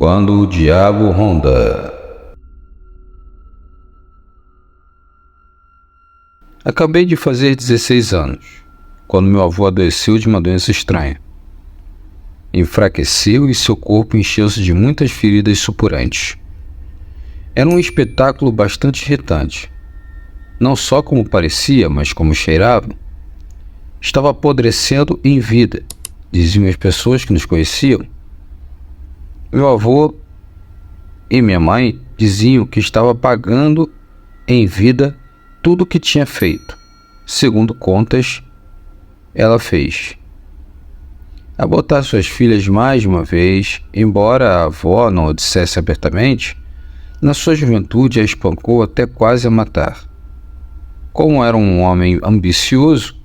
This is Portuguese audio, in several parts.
Quando o diabo ronda. Acabei de fazer 16 anos, quando meu avô adoeceu de uma doença estranha. Enfraqueceu e seu corpo encheu-se de muitas feridas supurantes. Era um espetáculo bastante irritante. Não só como parecia, mas como cheirava. Estava apodrecendo em vida, diziam as pessoas que nos conheciam. Meu avô e minha mãe diziam que estava pagando em vida tudo o que tinha feito. Segundo contas, ela fez. A botar suas filhas mais uma vez, embora a avó não o dissesse abertamente, na sua juventude a espancou até quase a matar. Como era um homem ambicioso,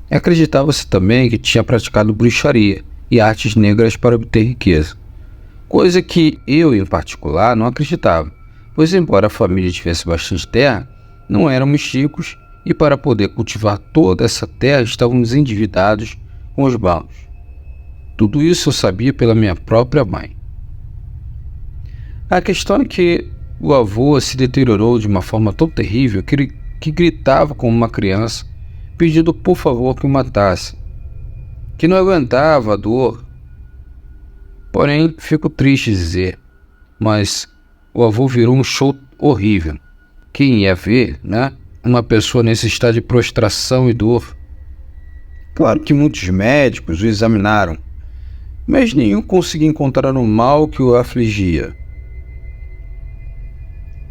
acreditava-se também que tinha praticado bruxaria e artes negras para obter riqueza. Coisa que eu, em particular, não acreditava, pois embora a família tivesse bastante terra, não éramos ricos e para poder cultivar toda essa terra estávamos endividados com os bancos. Tudo isso eu sabia pela minha própria mãe. A questão é que o avô se deteriorou de uma forma tão terrível que gritava como uma criança, pedindo por favor que o matasse, que não aguentava a dor. Porém, fico triste de dizer, mas o avô virou um show horrível. Quem ia ver, né? Uma pessoa nesse estado de prostração e dor. Claro que muitos médicos o examinaram, mas nenhum conseguia encontrar o mal que o afligia.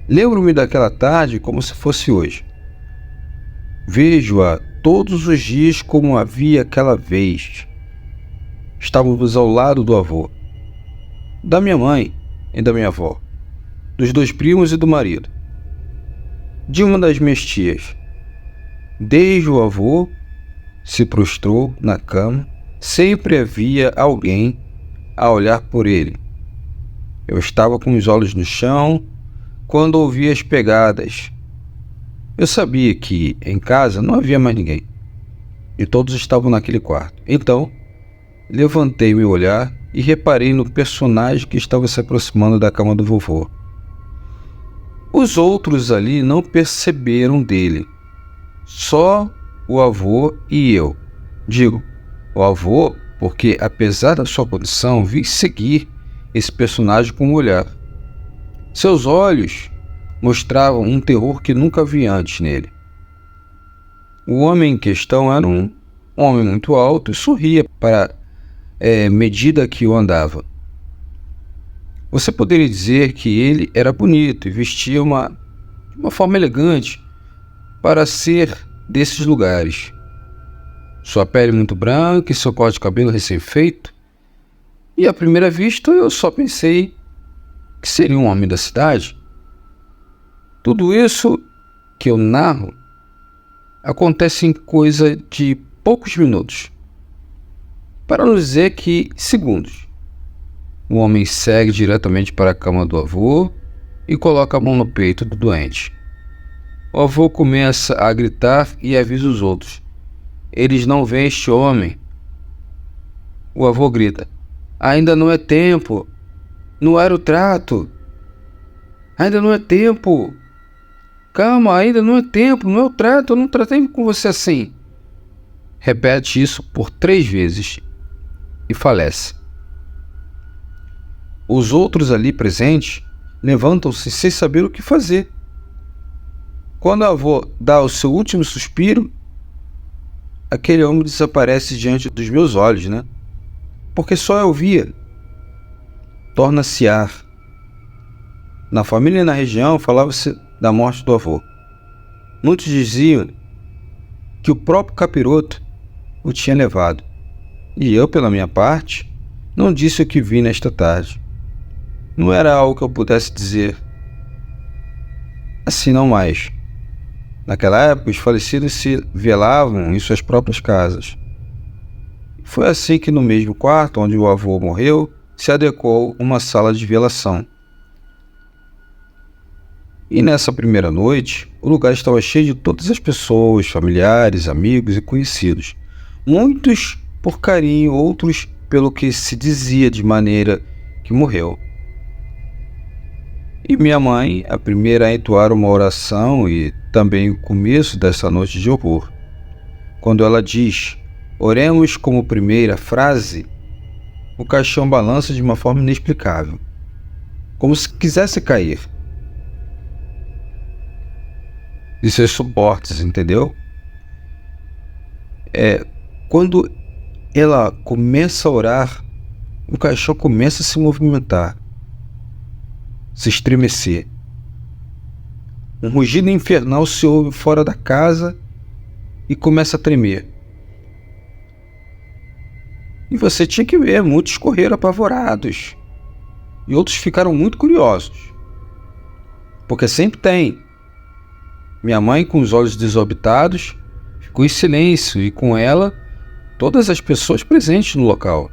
Lembro-me daquela tarde como se fosse hoje. Vejo-a todos os dias como havia aquela vez. Estávamos ao lado do avô, da minha mãe e da minha avó, dos dois primos e do marido, de uma das minhas tias. Desde o avô se prostrou na cama, sempre havia alguém a olhar por ele. Eu estava com os olhos no chão quando ouvi as pegadas. Eu sabia que em casa não havia mais ninguém e todos estavam naquele quarto. Então, levantei meu olhar e reparei no personagem que estava se aproximando da cama do vovô. Os outros ali não perceberam dele, só o avô e eu. Digo, o avô, porque apesar da sua condição, vi seguir esse personagem com o olhar. Seus olhos mostravam um terror que nunca vi antes nele. O homem em questão era um homem muito alto e sorria para medida que eu andava. Você poderia dizer que ele era bonito e vestia de uma forma elegante para ser desses lugares. Sua pele muito branca e seu corte de cabelo recém-feito. E à primeira vista eu só pensei que seria um homem da cidade. Tudo isso que eu narro acontece em coisa de poucos minutos. Para não dizer que segundos. O homem segue diretamente para a cama do avô e coloca a mão no peito do doente. O avô começa a gritar e avisa os outros. Eles não veem este homem. O avô grita. Ainda não é tempo. Não era o trato. Ainda não é tempo. Calma, ainda não é tempo. Não é o trato. Eu não tratei com você assim. Repete isso por 3 vezes e falece. Os outros ali presentes levantam-se sem saber o que fazer. Quando o avô dá o seu último suspiro, aquele homem desaparece diante dos meus olhos, né? Porque só eu via. Torna-se ar. Na família e na região falava-se da morte do avô. Muitos diziam que o próprio capiroto o tinha levado. E eu, pela minha parte, não disse o que vi nesta tarde. Não era algo que eu pudesse dizer assim não mais. Naquela época, os falecidos se velavam em suas próprias casas. Foi assim que no mesmo quarto onde o avô morreu, se adequou uma sala de velação. E nessa primeira noite, o lugar estava cheio de todas as pessoas, familiares, amigos e conhecidos. Muitos por carinho, outros pelo que se dizia de maneira que morreu. E minha mãe, a primeira a entoar uma oração e também o começo dessa noite de horror. Quando ela diz, oremos como primeira frase, o caixão balança de uma forma inexplicável, como se quisesse cair de seus suportes, entendeu? Quando ela começa a orar, o caixão começa a se movimentar, se estremecer. Um rugido infernal se ouve fora da casa e começa a tremer. E você tinha que ver, muitos correram apavorados e outros ficaram muito curiosos, porque sempre tem. Minha mãe, com os olhos desorbitados, ficou em silêncio e com ela todas as pessoas presentes no local.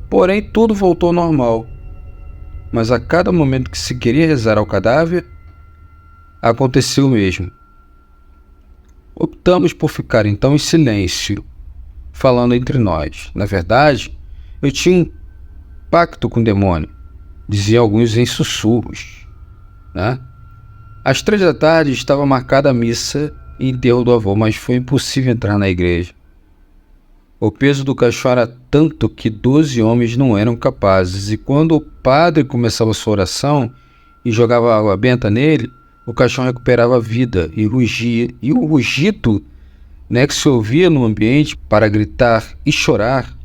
Porém, tudo voltou ao normal, mas a cada momento que se queria rezar ao cadáver, aconteceu o mesmo. Optamos por ficar então em silêncio, falando entre nós. Na verdade, eu tinha um pacto com o demônio, diziam alguns em sussurros, né? Às 3 da tarde estava marcada a missa e enterro do avô, mas foi impossível entrar na igreja. O peso do caixão era tanto que 12 homens não eram capazes, e quando o padre começava sua oração e jogava água benta nele, o caixão recuperava a vida e rugia, e o rugido, né, que se ouvia no ambiente para gritar e chorar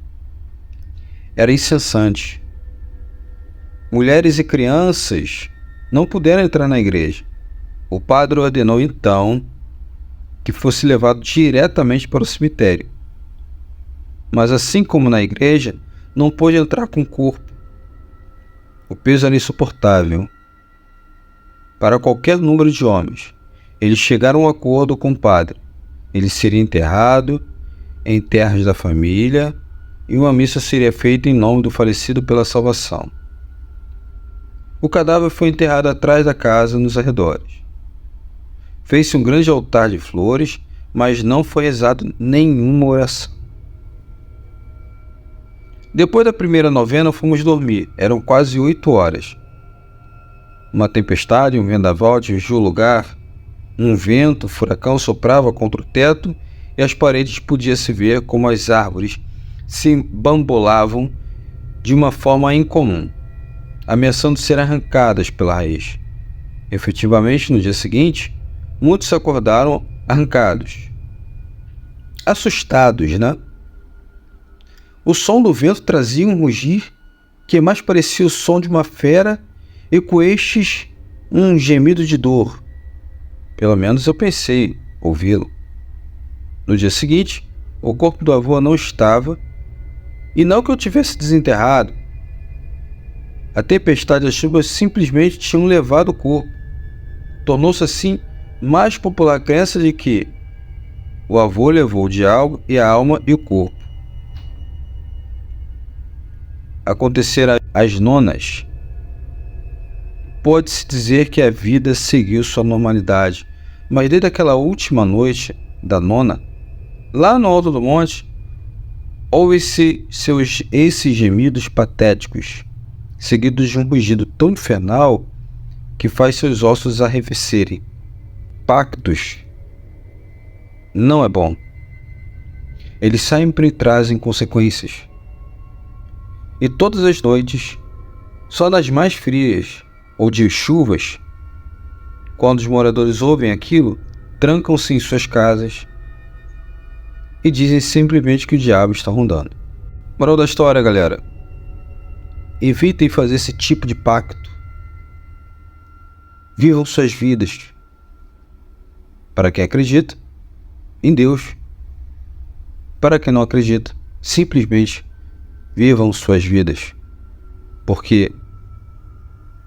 era incessante. Mulheres e crianças não puderam entrar na igreja. O padre ordenou então que fosse levado diretamente para o cemitério. Mas assim como na igreja, não pôde entrar com o corpo. O peso era insuportável para qualquer número de homens. Eles chegaram a um acordo com o padre. Ele seria enterrado em terras da família e uma missa seria feita em nome do falecido pela salvação. O cadáver foi enterrado atrás da casa, nos arredores. Fez-se um grande altar de flores, mas não foi rezado nenhuma oração. Depois da primeira novena, fomos dormir. Eram quase 8 horas. Uma tempestade, um vendaval atingiu o lugar. Um vento, furacão soprava contra o teto e as paredes podia-se ver como as árvores se bambolavam de uma forma incomum, ameaçando ser arrancadas pela raiz. Efetivamente, no dia seguinte, muitos acordaram arrancados, assustados, né? O som do vento trazia um rugir que mais parecia o som de uma fera e com estes um gemido de dor. Pelo menos eu pensei ouvi-lo. No dia seguinte, o corpo do avô não estava, e não que eu tivesse desenterrado. A tempestade e as chuvas simplesmente tinham levado o corpo. Tornou-se assim mais popular a crença de que o avô levou o diabo e a alma e o corpo. Aconteceram as nonas. Pode-se dizer que a vida seguiu sua normalidade, mas desde aquela última noite da nona, lá no alto do monte, ouve-se esses gemidos patéticos, seguidos de um rugido tão infernal que faz seus ossos arrefecerem. Pactos não é bom. Eles sempre trazem consequências. E todas as noites, só nas mais frias ou de chuvas, quando os moradores ouvem aquilo, trancam-se em suas casas e dizem simplesmente que o diabo está rondando. Moral da história, galera: evitem fazer esse tipo de pacto. Vivam suas vidas. Para quem acredita em Deus, para quem não acredita, simplesmente vivam suas vidas. Porque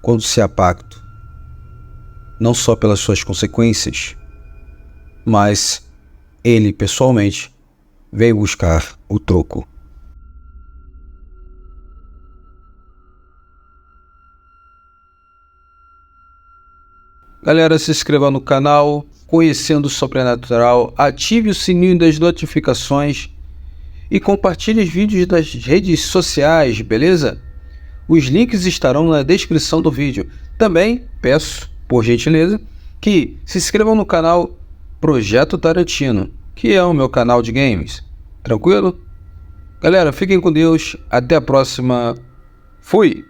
quando se há pacto, não só pelas suas consequências, mas ele pessoalmente veio buscar o troco. Galera, se inscreva no canal, Conhecendo o Sobrenatural, ative o sininho das notificações e compartilhe os vídeos das redes sociais, beleza? Os links estarão na descrição do vídeo. Também peço, por gentileza, que se inscrevam no canal Projeto Tarantino, que é o meu canal de games. Tranquilo? Galera, fiquem com Deus. Até a próxima. Fui!